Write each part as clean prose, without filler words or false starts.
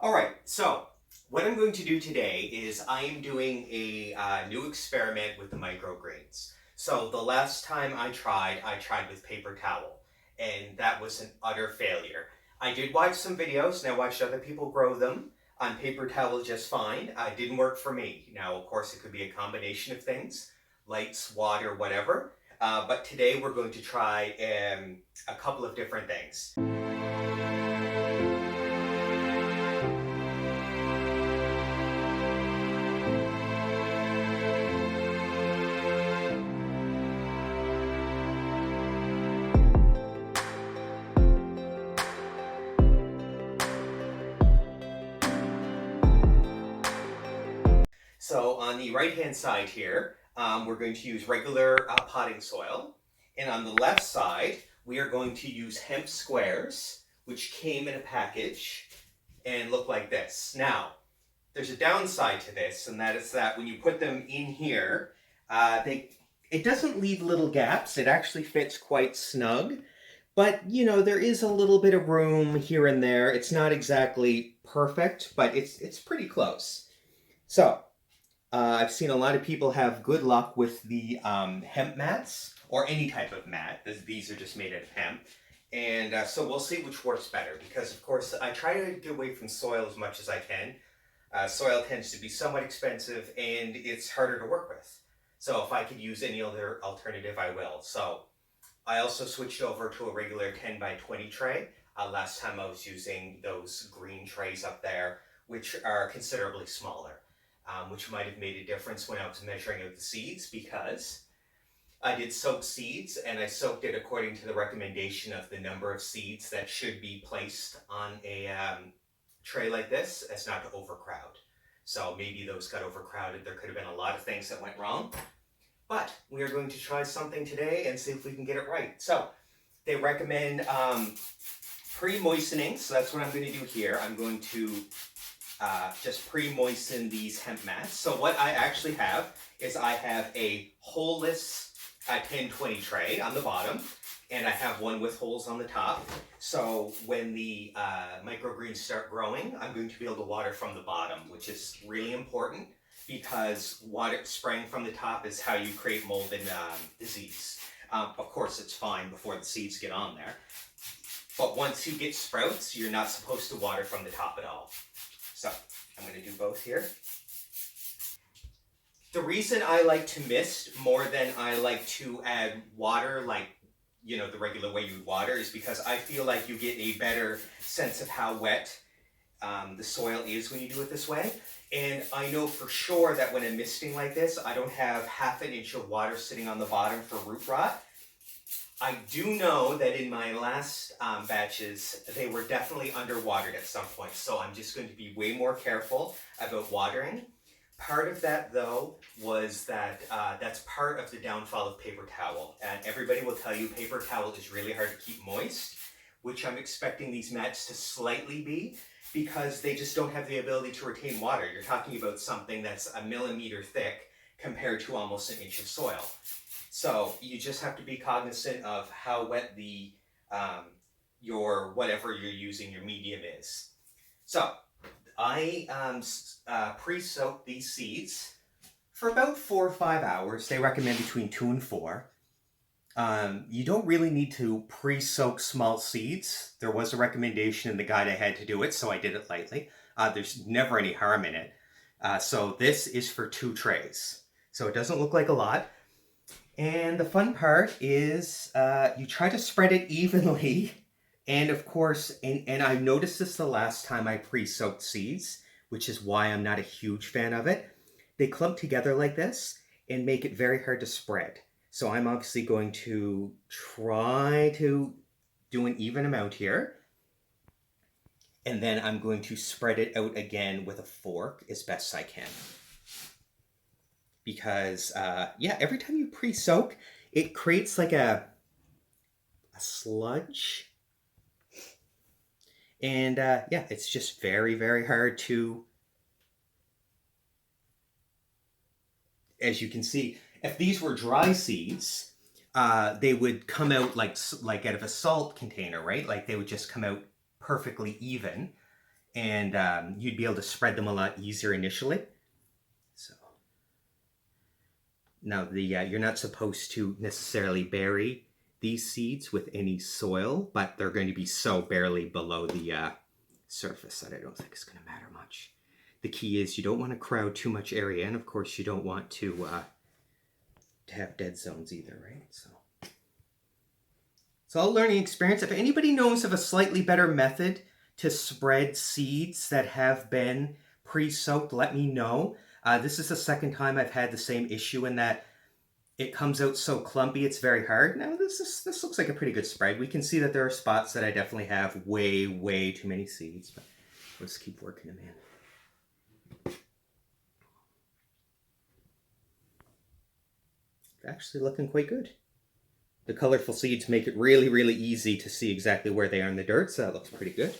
All right, so what I'm going to do today is I am doing a new experiment with the microgreens. So the last time I tried with paper towel, and that was an utter failure. I did watch some videos, and I watched other people grow them on paper towel just fine. It didn't work for me. Now, of course, it could be a combination of things, lights, water, whatever. But today we're going to try a couple of different things. So on the right-hand side here, we're going to use regular potting soil. And on the left side, we are going to use hemp squares, which came in a package and look like this. Now, there's a downside to this, and that is that when you put them in here, it doesn't leave little gaps. It actually fits quite snug. But, you know, there is a little bit of room here and there. It's not exactly perfect, but it's pretty close. So, I've seen a lot of people have good luck with the hemp mats, or any type of mat. These are just made out of hemp. And so we'll see which works better, because of course I try to get away from soil as much as I can. Soil tends to be somewhat expensive and it's harder to work with. So if I could use any other alternative, I will. So I also switched over to a regular 10 by 20 tray. Last time I was using those green trays up there, which are considerably smaller. Which might have made a difference when I was measuring out the seeds, because I did soak seeds and I soaked it according to the recommendation of the number of seeds that should be placed on a tray like this as not to overcrowd. So maybe those got overcrowded. There could have been a lot of things that went wrong. But we are going to try something today and see if we can get it right. So they recommend pre-moistening. So that's what I'm going to do here. I'm going to just pre-moisten these hemp mats. So what I actually have is I have a holeless 10-20 tray on the bottom, and I have one with holes on the top. So when the microgreens start growing, I'm going to be able to water from the bottom, which is really important, because water spraying from the top is how you create mold and disease. Of course, it's fine before the seeds get on there. But once you get sprouts, you're not supposed to water from the top at all. So I'm going to do both here. The reason I like to mist more than I like to add water, like, you know, the regular way you water, is because I feel like you get a better sense of how wet the soil is when you do it this way. And I know for sure that when I'm misting like this, I don't have half an inch of water sitting on the bottom for root rot. I do know that in my last batches, they were definitely underwatered at some point. So I'm just going to be way more careful about watering. Part of that, though, was that that's part of the downfall of paper towel. And everybody will tell you paper towel is really hard to keep moist, which I'm expecting these mats to slightly be, because they just don't have the ability to retain water. You're talking about something that's a millimeter thick compared to almost an inch of soil. So you just have to be cognizant of how wet the your whatever you're using, your medium is. So I pre-soaked these seeds for about 4 or 5 hours. They recommend between 2 and 4. You don't really need to pre-soak small seeds. There was a recommendation in the guide I had to do it, so I did it lightly. There's never any harm in it. So this is for 2 trays. So it doesn't look like a lot. And the fun part is you try to spread it evenly. And of course, and I noticed this the last time I pre-soaked seeds, which is why I'm not a huge fan of it. They clump together like this and make it very hard to spread. So I'm obviously going to try to do an even amount here. And then I'm going to spread it out again with a fork as best I can. Because, yeah, every time you pre-soak, it creates like a sludge. And, yeah, it's just very, very hard to, as you can see, if these were dry seeds, they would come out like out of a salt container, right? Like they would just come out perfectly even. and you'd be able to spread them a lot easier initially. So now you're not supposed to necessarily bury these seeds with any soil, but they're going to be so barely below the surface that I don't think it's going to matter much. The key is you don't want to crowd too much area, and of course you don't want to have dead zones either, right? So it's all a learning experience. If anybody knows of a slightly better method to spread seeds that have been pre-soaked, let me know. This is the second time I've had the same issue in that it comes out so clumpy, it's very hard. Now this looks like a pretty good spread. We can see that there are spots that I definitely have way too many seeds, but let's keep working them in. Actually looking quite good. The colorful seeds make it really easy to see exactly where they are in the dirt, so that looks pretty good.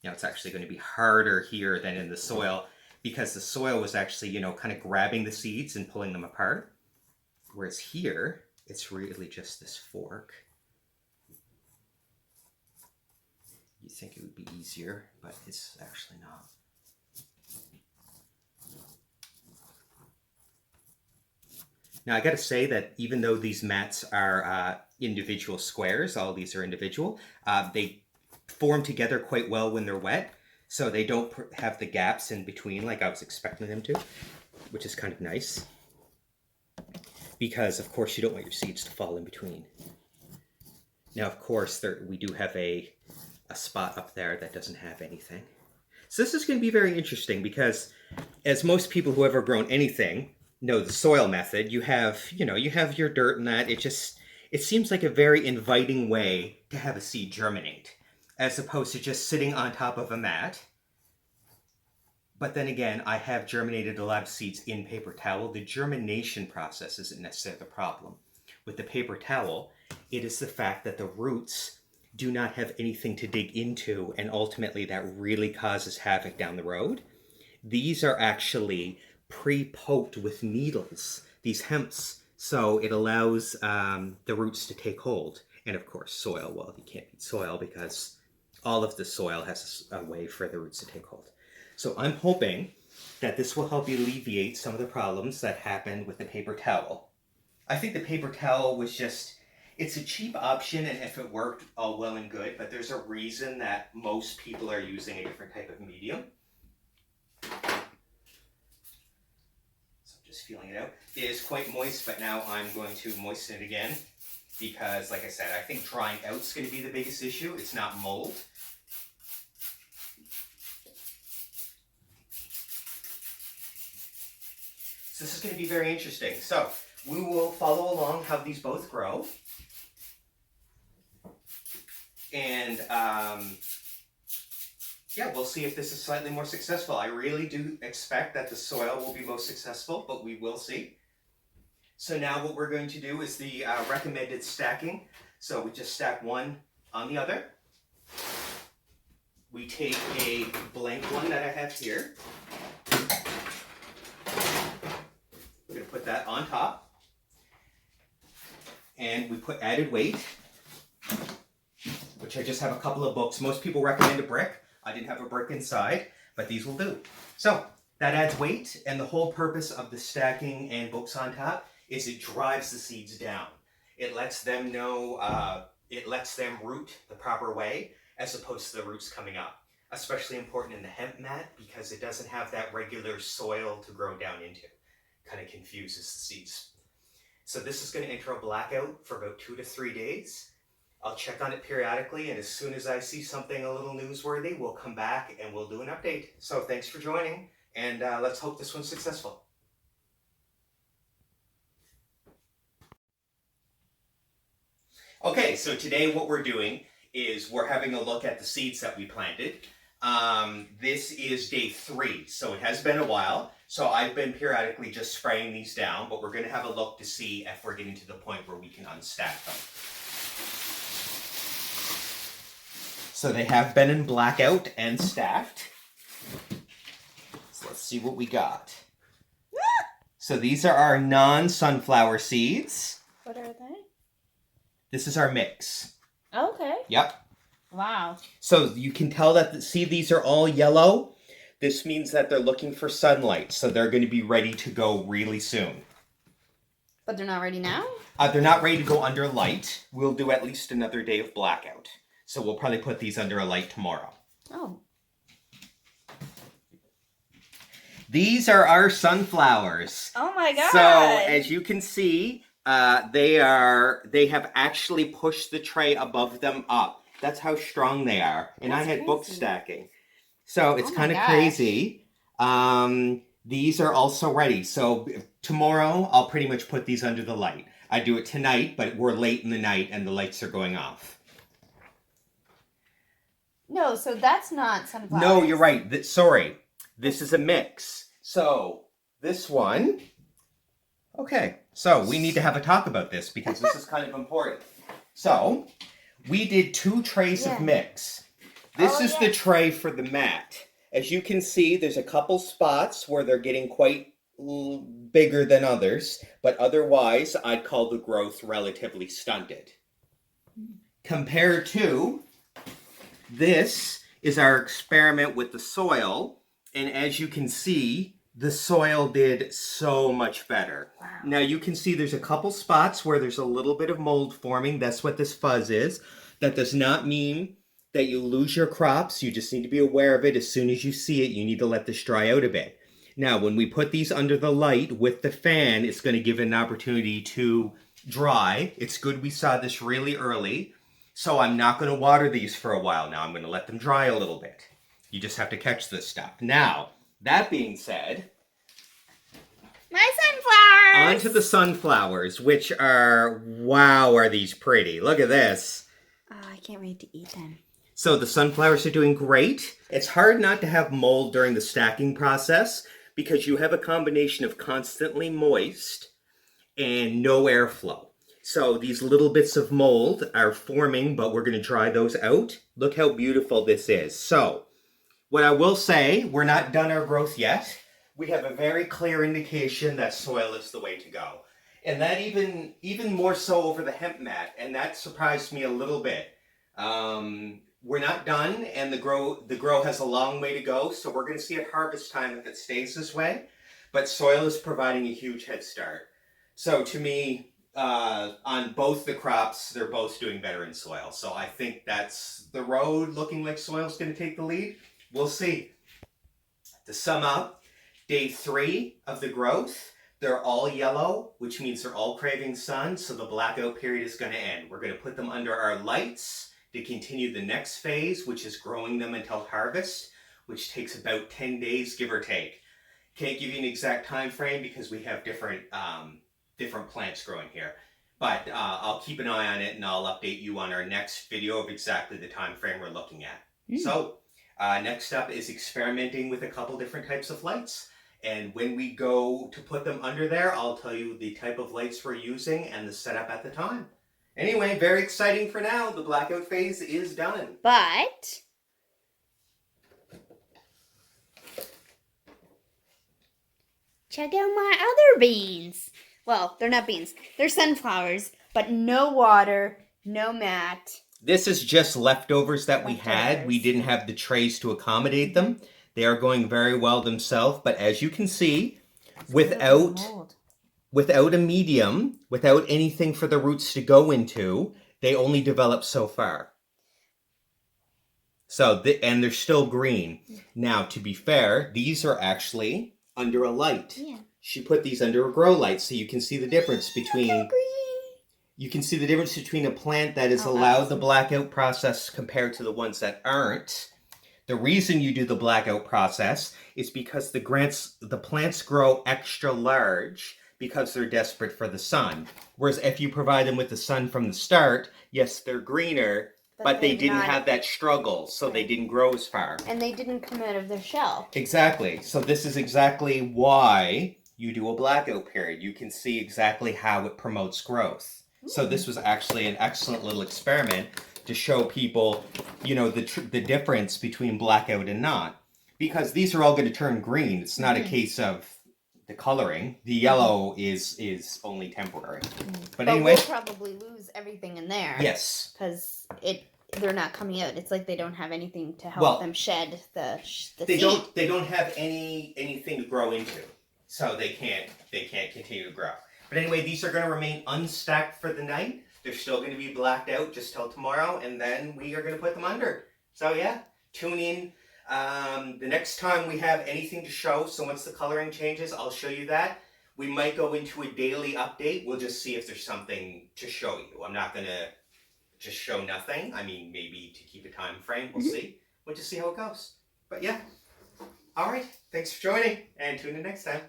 Now it's actually going to be harder here than in the soil because the soil was actually, kind of grabbing the seeds and pulling them apart. Whereas here, it's really just this fork. You think it would be easier, but it's actually not. Now I got to say that even though these mats are individual squares, all these are individual, they form together quite well when they're wet, so they don't have the gaps in between like I was expecting them to, which is kind of nice. Because of course you don't want your seeds to fall in between. Now of course we do have a spot up there that doesn't have anything. So this is going to be very interesting because as most people who have ever grown anything know the soil method, you have your dirt and that. It seems like a very inviting way to have a seed germinate, as opposed to just sitting on top of a mat. But then again, I have germinated a lot of seeds in paper towel. The germination process isn't necessarily the problem. With the paper towel, it is the fact that the roots do not have anything to dig into, and ultimately that really causes havoc down the road. These are actually pre-poked with needles, these hemps, so it allows the roots to take hold. And of course soil, well, you can't beat soil because all of the soil has a way for the roots to take hold. So I'm hoping that this will help alleviate some of the problems that happened with the paper towel. I think the paper towel was it's a cheap option, and if it worked, all well and good, but there's a reason that most people are using a different type of medium. Just feeling it out. It is quite moist, but now I'm going to moisten it again because, like I said, I think drying out is going to be the biggest issue. It's not mold. So this is going to be very interesting. So we will follow along how these both grow. And yeah, we'll see if this is slightly more successful. I really do expect that the soil will be most successful, but we will see. So now what we're going to do is the recommended stacking. So we just stack one on the other. We take a blank one that I have here. We're going to put that on top. And we put added weight, which I just have a couple of books. Most people recommend a brick. I didn't have a brick inside, but these will do. So that adds weight, and the whole purpose of the stacking and books on top is it drives the seeds down. It lets them know, it lets them root the proper way as opposed to the roots coming up. Especially important in the hemp mat because it doesn't have that regular soil to grow down into. Kind of confuses the seeds. So this is going to enter a blackout for about 2 to 3 days. I'll check on it periodically, and as soon as I see something a little newsworthy, we'll come back and we'll do an update. So thanks for joining, and let's hope this one's successful. Okay, so today what we're doing is we're having a look at the seeds that we planted. This is day 3, so it has been a while. So I've been periodically just spraying these down, but we're going to have a look to see if we're getting to the point where we can unstack them. So they have been in blackout and stacked. So let's see what we got. So these are our non-sunflower seeds. What are they? This is our mix. Okay. Yep. Wow. So you can tell that, see, these are all yellow. This means that they're looking for sunlight, so they're going to be ready to go really soon. But they're not ready now? They're not ready to go under light. We'll do at least another day of blackout. So we'll probably put these under a light tomorrow. Oh. These are our sunflowers. Oh my god. So as you can see, they have actually pushed the tray above them up. That's how strong they are. And That's I had crazy. book stacking. So it's Oh my kind of gosh. crazy. These are also ready. So tomorrow I'll pretty much put these under the light. I do it tonight, but we're late in the night and the lights are going off. No, so that's not sunflowers. No, you're right. Sorry. This is a mix. So this one. Okay. So we need to have a talk about this because this is kind of important. So we did 2 trays of mix. This is the tray for the mat. As you can see, there's a couple spots where they're getting quite bigger than others, but otherwise, I'd call the growth relatively stunted. Compared to, this is our experiment with the soil, and as you can see, the soil did so much better. Wow. Now you can see there's a couple spots where there's a little bit of mold forming. That's what this fuzz is. That does not mean that you lose your crops. You just need to be aware of it. As soon as you see it, you need to let this dry out a bit. Now, when we put these under the light with the fan, it's going to give it an opportunity to dry. It's good we saw this really early. So I'm not going to water these for a while now. I'm going to let them dry a little bit. You just have to catch this stuff. Now, that being said, my sunflowers! onto the sunflowers, which are, wow, are these pretty. Look at this. Oh, I can't wait to eat them. So the sunflowers are doing great. It's hard not to have mold during the stacking process because you have a combination of constantly moist and no airflow. So these little bits of mold are forming, but we're going to dry those out. Look how beautiful this is. So what I will say, we're not done our growth yet. We have a very clear indication that soil is the way to go. And that even more so over the hemp mat, and that surprised me a little bit. We're not done, and the grow has a long way to go, so we're going to see at harvest time if it stays this way. But soil is providing a huge head start. So to me, on both the crops, they're both doing better in soil. So I think that's the road looking like soil's going to take the lead. We'll see. To sum up, day 3 of the growth, they're all yellow, which means they're all craving sun, so the blackout period is going to end. We're going to put them under our lights to continue the next phase, which is growing them until harvest, which takes about 10 days, give or take. Can't give you an exact time frame because we have different plants growing here. But I'll keep an eye on it and I'll update you on our next video of exactly the time frame we're looking at. So next up is experimenting with a couple different types of lights. And when we go to put them under there, I'll tell you the type of lights we're using and the setup at the time. Anyway, very exciting for now. The blackout phase is done. But check out my other beans. Well, they're not beans. They're sunflowers, but no water, no mat. This is just leftovers that we had. We didn't have the trays to accommodate them. They are going very well themselves, but as you can see, without a medium, without anything for the roots to go into, they only develop so far. So, and they're still green. Now, to be fair, these are actually under a light. Yeah. She put these under a grow light, so you can see the difference between... You can see the difference between a plant that has allowed the blackout process compared to the ones that aren't. The reason you do the blackout process is because the plants grow extra large because they're desperate for the sun. Whereas if you provide them with the sun from the start, yes, they're greener, but they didn't have that struggle, so they didn't grow as far. And they didn't come out of their shell. Exactly. So this is exactly why you do a blackout period. You can see exactly how it promotes growth. So this was actually an excellent little experiment to show people, you know, the difference between blackout and not. Because these are all going to turn green. It's not a case of the coloring. The yellow is only temporary. But But anyway, we'll probably lose everything in there. yes. Because they're not coming out. It's like they don't have anything to help Well, them shed the They seed. don't have anything to grow into, so they can't continue to grow. But anyway, these are going to remain unstacked for the night. They're still going to be blacked out just till tomorrow, and then we are going to put them under. So yeah, tune in the next time we have anything to show. So once the coloring changes, I'll show you that. We might go into a daily update. We'll just see if there's something to show you. I'm not going to just show nothing. I mean, maybe to keep a time frame. We'll see. We'll just see how it goes. But yeah. All right. Thanks for joining, and tune in next time.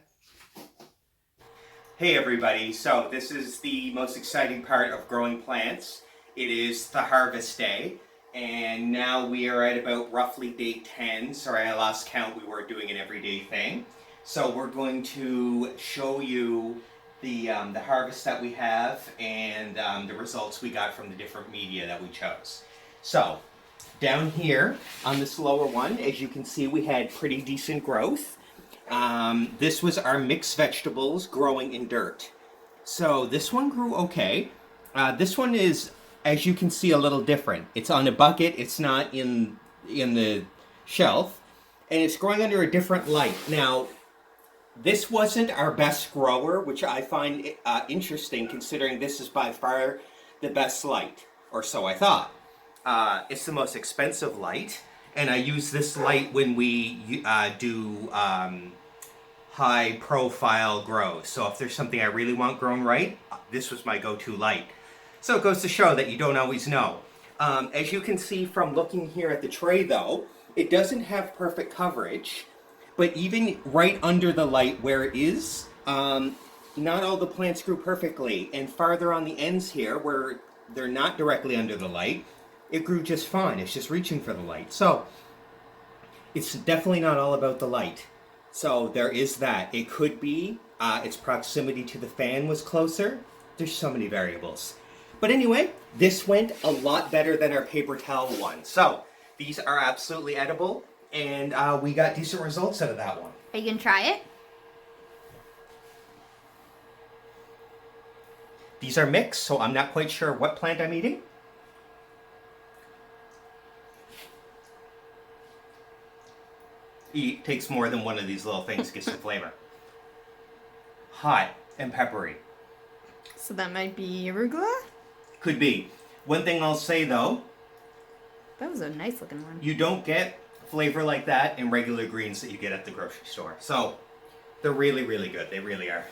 Hey everybody. So this is the most exciting part of growing plants. It is the harvest day, and now we are at about roughly day 10. Sorry, I lost count. We weren't doing an everyday thing. So we're going to show you the harvest that we have and the results we got from the different media that we chose. So down here on this lower one, as you can see, we had pretty decent growth. This was our mixed vegetables growing in dirt. So this one grew okay. This one is, as you can see, a little different. It's on a bucket. It's not in the shelf, and it's growing under a different light. Now, this wasn't our best grower, which I find interesting considering this is by far the best light, or so I thought. It's the most expensive light, and I use this light when we do high profile grows. So if there's something I really want grown right, this was my go-to light. So it goes to show that you don't always know. As you can see from looking here at the tray though, it doesn't have perfect coverage, but even right under the light where it is, not all the plants grew perfectly. And farther on the ends here, where they're not directly under the light, it grew just fine. It's just reaching for the light. So it's definitely not all about the light. So there is that. It could be its proximity to the fan was closer. There's so many variables. But anyway, this went a lot better than our paper towel one. So these are absolutely edible, and we got decent results out of that one. Are you going to try it? These are mixed, so I'm not quite sure what plant I'm eating. It takes more than one of these little things to get some flavor. Hot and peppery. So that might be arugula? Could be. One thing I'll say though, That was a nice looking one. you don't get flavor like that in regular greens that you get at the grocery store. So they're really, really good. They really are.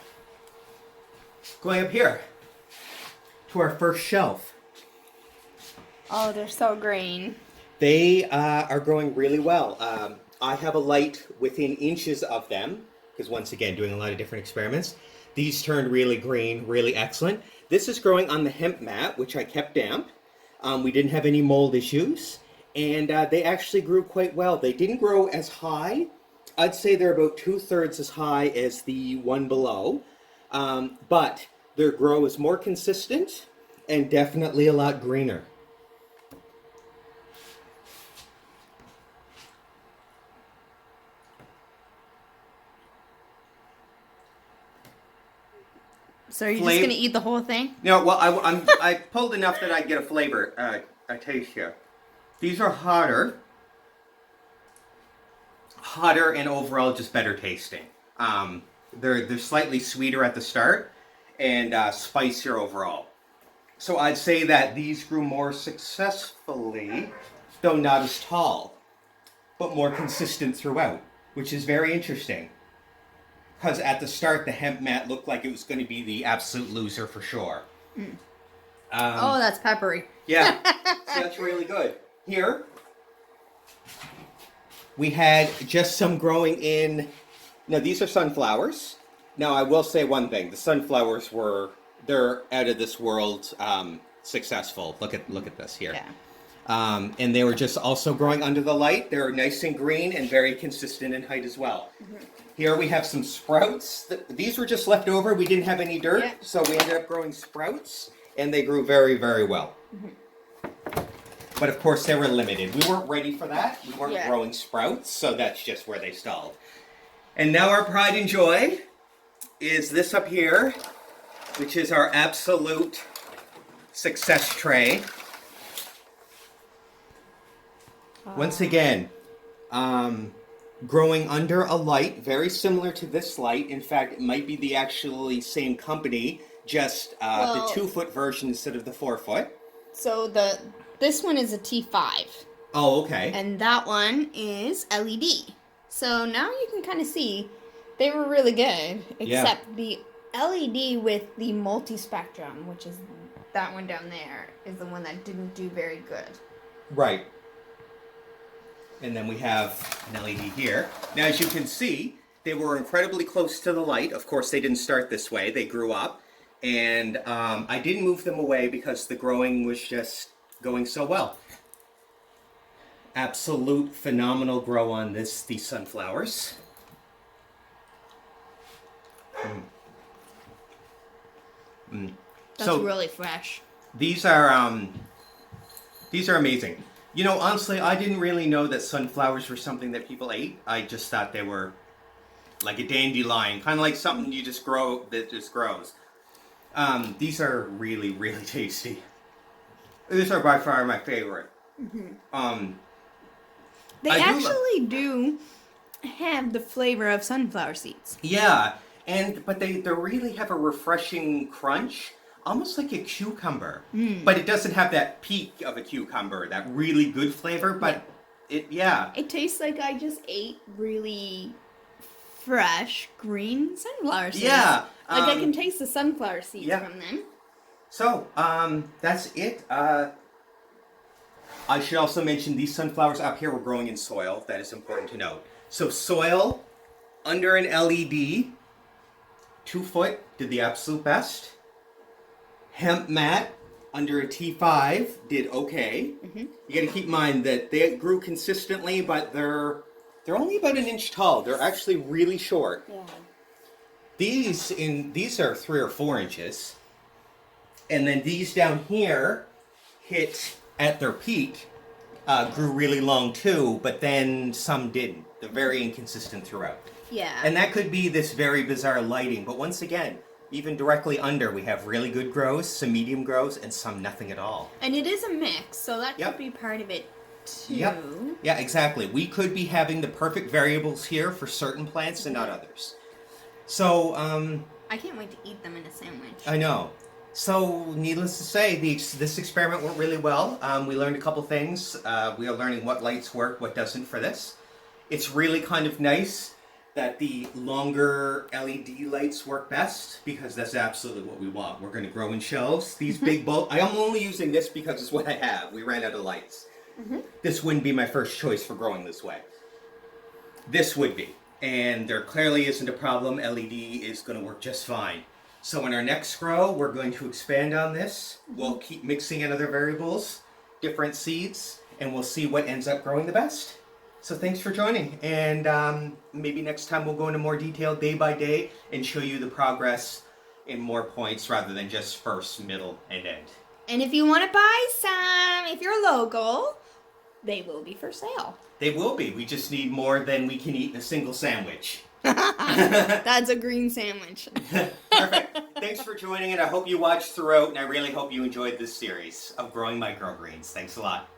Going up here to our first shelf. Oh, they're so green. They are growing really well. I have a light within inches of them, because once again, doing a lot of different experiments. These turned really green, really excellent. This is growing on the hemp mat, which I kept damp. We didn't have any mold issues, and they actually grew quite well. They didn't grow as high. I'd say they're about 2/3 as high as the one below, but their grow is more consistent and definitely a lot greener. So are you just going to eat the whole thing? No, well, I pulled enough that I get a flavor, a taste here. These are hotter and overall just better tasting. They're slightly sweeter at the start and spicier overall. So I'd say that these grew more successfully, though not as tall, but more consistent throughout, which is very interesting. Because at the start, the hemp mat looked like it was going to be the absolute loser for sure. Oh, that's peppery. Yeah, so that's really good. Here, we had just some growing in. Now, these are sunflowers. Now, I will say one thing: the sunflowers they're out of this world successful. Look at this here. Yeah. And they were just also growing under the light. They're nice and green and very consistent in height as well. Mm-hmm. Here we have some sprouts. These were just left over. We didn't have any dirt, yeah. So we ended up growing sprouts, and they grew very, very well. Mm-hmm. But of course, they were limited. We weren't ready for that. We weren't growing sprouts, so that's just where they stalled. And now our pride and joy, is this up here, which is our absolute success tray. Once again, growing under a light, very similar to this light. In fact, it might be the actually same company, just the 2-foot version instead of the 4-foot. So this one is a T5. Oh, okay. And that one is LED. So now you can kind of see they were really good, except the LED with the multi-spectrum, which is that one down there, is the one that didn't do very good. Right. And then we have an LED here. Now, as you can see, they were incredibly close to the light. Of course, they didn't start this way. They grew up. And I didn't move them away because the growing was just going so well. Absolute phenomenal grow on these sunflowers. That's really fresh. These are amazing. You know, honestly, I didn't really know that sunflowers were something that people ate. I just thought they were like a dandelion, kind of like something you just grow that just grows. These are really, really tasty. These are by far my favorite. Mm-hmm. They actually do have the flavor of sunflower seeds. Yeah, but they really have a refreshing crunch, almost like a cucumber. But it doesn't have that peak of a cucumber, that really good flavor. But it tastes like I just ate really fresh green sunflower seeds. Yeah, like I can taste the sunflower seeds from them. So that's it. I should also mention these sunflowers up here were growing in soil. That is important to note. So soil under an LED, 2-foot, did the absolute best. Hemp mat under a T5 did okay. You got to keep in mind that they grew consistently, but they're only about an inch tall. They're actually really short. Yeah. These are 3 or 4 inches, and then these down here hit at their peak, grew really long too, but then some didn't. They're very inconsistent throughout. Yeah. And that could be this very bizarre lighting, but once again, even directly under, we have really good grows, some medium grows, and some nothing at all. And it is a mix, so that could be part of it too. Yep. Yeah, exactly. We could be having the perfect variables here for certain plants and not others. So, I can't wait to eat them in a sandwich. I know. So, needless to say, this experiment went really well. We learned a couple things. We are learning what lights work, what doesn't for this. It's really kind of nice that the longer LED lights work best, because that's absolutely what we want. We're going to grow in shelves. These big bulb... I am only using this because it's what I have. We ran out of lights. This wouldn't be my first choice for growing this way. This would be. And there clearly isn't a problem. LED is going to work just fine. So in our next grow, we're going to expand on this. We'll keep mixing in other variables, different seeds, and we'll see what ends up growing the best. So thanks for joining, and maybe next time we'll go into more detail day by day and show you the progress in more points rather than just first, middle, and end. And if you want to buy some, if you're local, they will be for sale. They will be. We just need more than we can eat in a single sandwich. That's a green sandwich. Perfect. Thanks for joining, and I hope you watched throughout, and I really hope you enjoyed this series of growing microgreens. Thanks a lot.